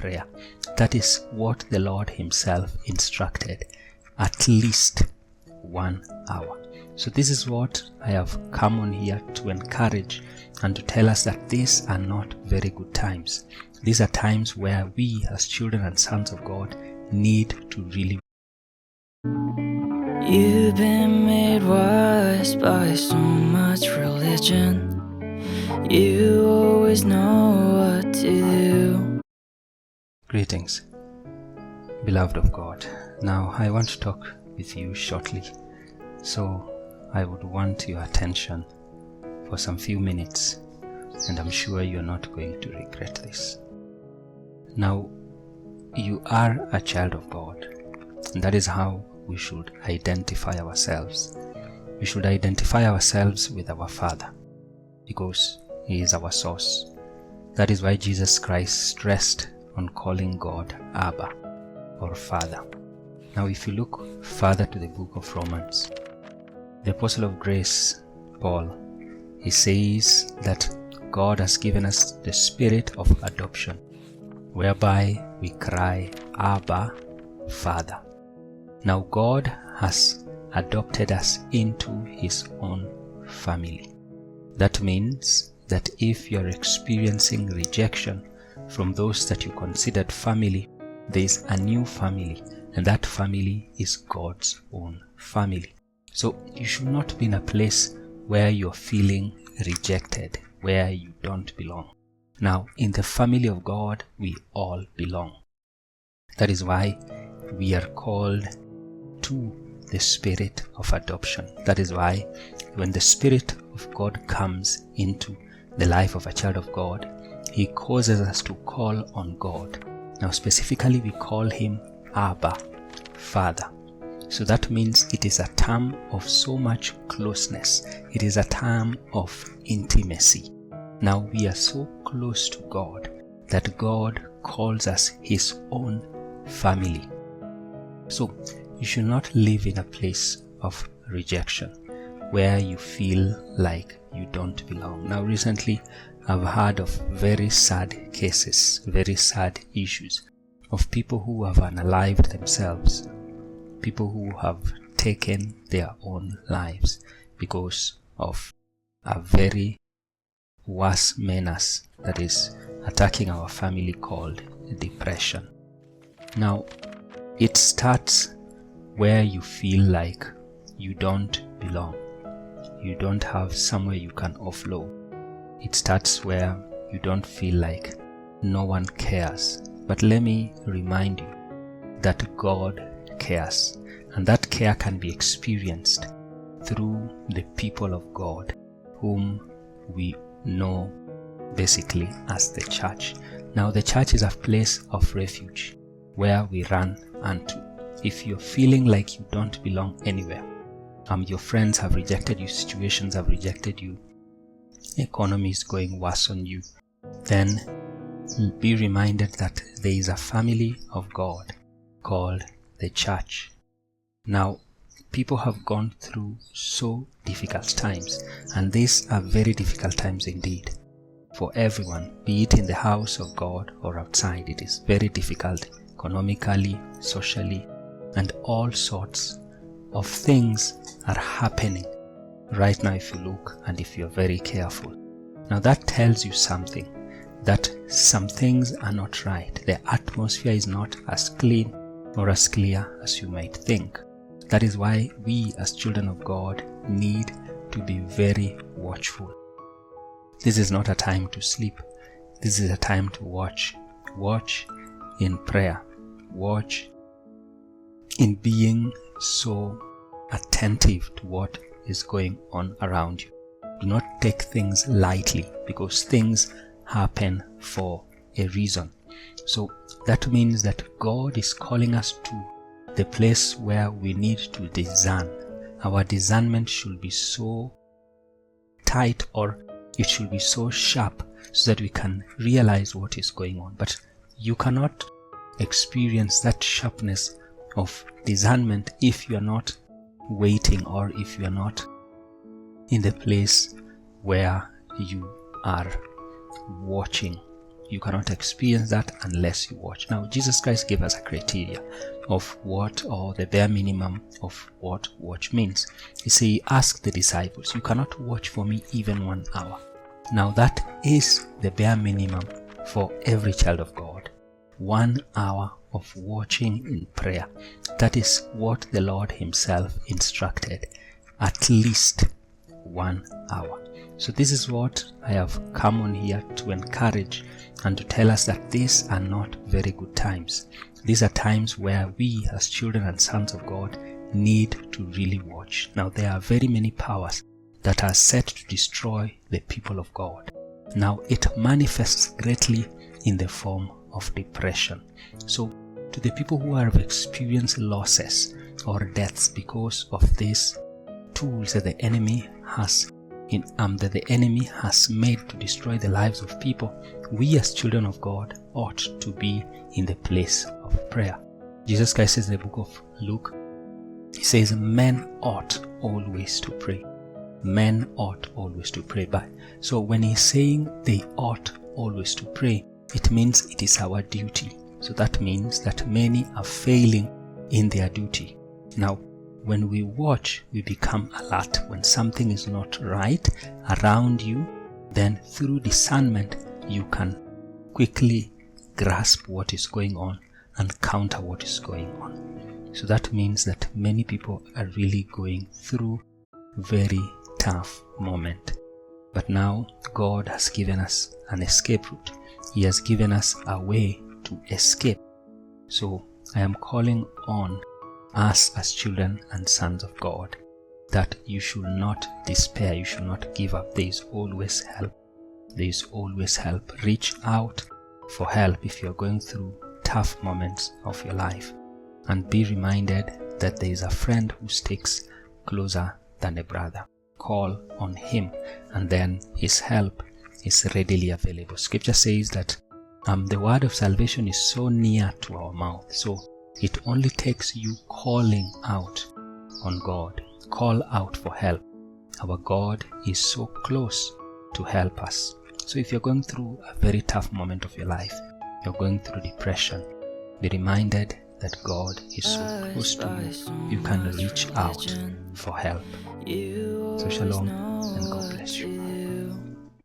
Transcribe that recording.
prayer. That is what the Lord himself instructed. At least 1 hour. So this is what I have come on here to encourage and to tell us that these are not very good times. These are times where we as children and sons of God need to really. You've been made wise by so much religion. You always know what to do. Greetings, beloved of God. Now I want to talk with you shortly. So I would want your attention for some few minutes, and I'm sure you're not going to regret this. Now, you are a child of God, and that is how we should identify ourselves. We should identify ourselves with our Father, because He is our source. That is why Jesus Christ stressed on calling God Abba, or Father. Now if you look further to the book of Romans, the Apostle of Grace, Paul, he says that God has given us the spirit of adoption, whereby we cry, Abba, Father. Now God has adopted us into His own family. That means that if you are experiencing rejection from those that you considered family, there is a new family, and that family is God's own family. So you should not be in a place where you're feeling rejected, where you don't belong. Now, in the family of God, we all belong. That is why we are called to the spirit of adoption. That is why when the Spirit of God comes into the life of a child of God, He causes us to call on God. Now specifically we call Him Abba, Father. So that means it is a term of so much closeness. It is a term of intimacy. Now we are so close to God that God calls us His own family. So you should not live in a place of rejection where you feel like you don't belong. Now recently I've heard of very sad cases, very sad issues of people who have unalived themselves, people who have taken their own lives because of a very worse menace that is attacking our family called depression. Now, it starts where you feel like you don't belong. You don't have somewhere you can offload. It starts where you don't feel like no one cares. But let me remind you that God cares, and that care can be experienced through the people of God, whom we know basically as the church. Now the church is a place of refuge where we run unto. If you're feeling like you don't belong anywhere, your friends have rejected you, situations have rejected you, economy is going worse on you, then be reminded that there is a family of God called the church. Now, people have gone through so difficult times, and these are very difficult times indeed for everyone, be it in the house of God or outside. It is very difficult economically, socially, and all sorts of things are happening right now if you look and if you're very careful. Now that tells you something, that some things are not right. The atmosphere is not as clean or as clear as you might think. That is why we as children of God need to be very watchful. This is not a time to sleep. This is a time to watch. Watch in prayer. Watch in being so attentive to what is going on around you. Do not take things lightly, because things happen for a reason. So that means that God is calling us to the place where we need to discern. Our discernment should be so tight, or it should be so sharp, so that we can realize what is going on. But you cannot experience that sharpness of discernment if you are not waiting, or if you are not in the place where you are watching. You cannot experience that unless you watch. Now, Jesus Christ gave us a criteria of what, or the bare minimum of what watch means. He said, ask the disciples, you cannot watch for me even 1 hour. Now, that is the bare minimum for every child of God. 1 hour of watching in prayer. That is what the Lord himself instructed. At least 1 hour. So this is what I have come on here to encourage and to tell us that these are not very good times. These are times where we as children and sons of God need to really watch. Now, there are very many powers that are set to destroy the people of God. Now, it manifests greatly in the form of depression. So to the people who have experienced losses or deaths because of these tools that the enemy has made to destroy the lives of people, we as children of God ought to be in the place of prayer. Jesus Christ says in the book of Luke, he says, men ought always to pray. Men ought always to pray. So when he's saying they ought always to pray, it means it is our duty. So that means that many are failing in their duty. Now, when we watch, we become alert. When something is not right around you, then through discernment, you can quickly grasp what is going on and counter what is going on. So that means that many people are really going through very tough moment. But now God has given us an escape route. He has given us a way to escape. So I am calling on us as children and sons of God that you should not despair, you should not give up. There is always help. There is always help. Reach out for help if you're going through tough moments of your life, and be reminded that there is a friend who sticks closer than a brother. Call on him, and then his help is readily available. Scripture says that the word of salvation is so near to our mouth. So it only takes you calling out on God. Call out for help. Our God is so close to help us. So if you're going through a very tough moment of your life, you're going through depression, be reminded that God is so close to you. You can reach out for help. So shalom and God bless you.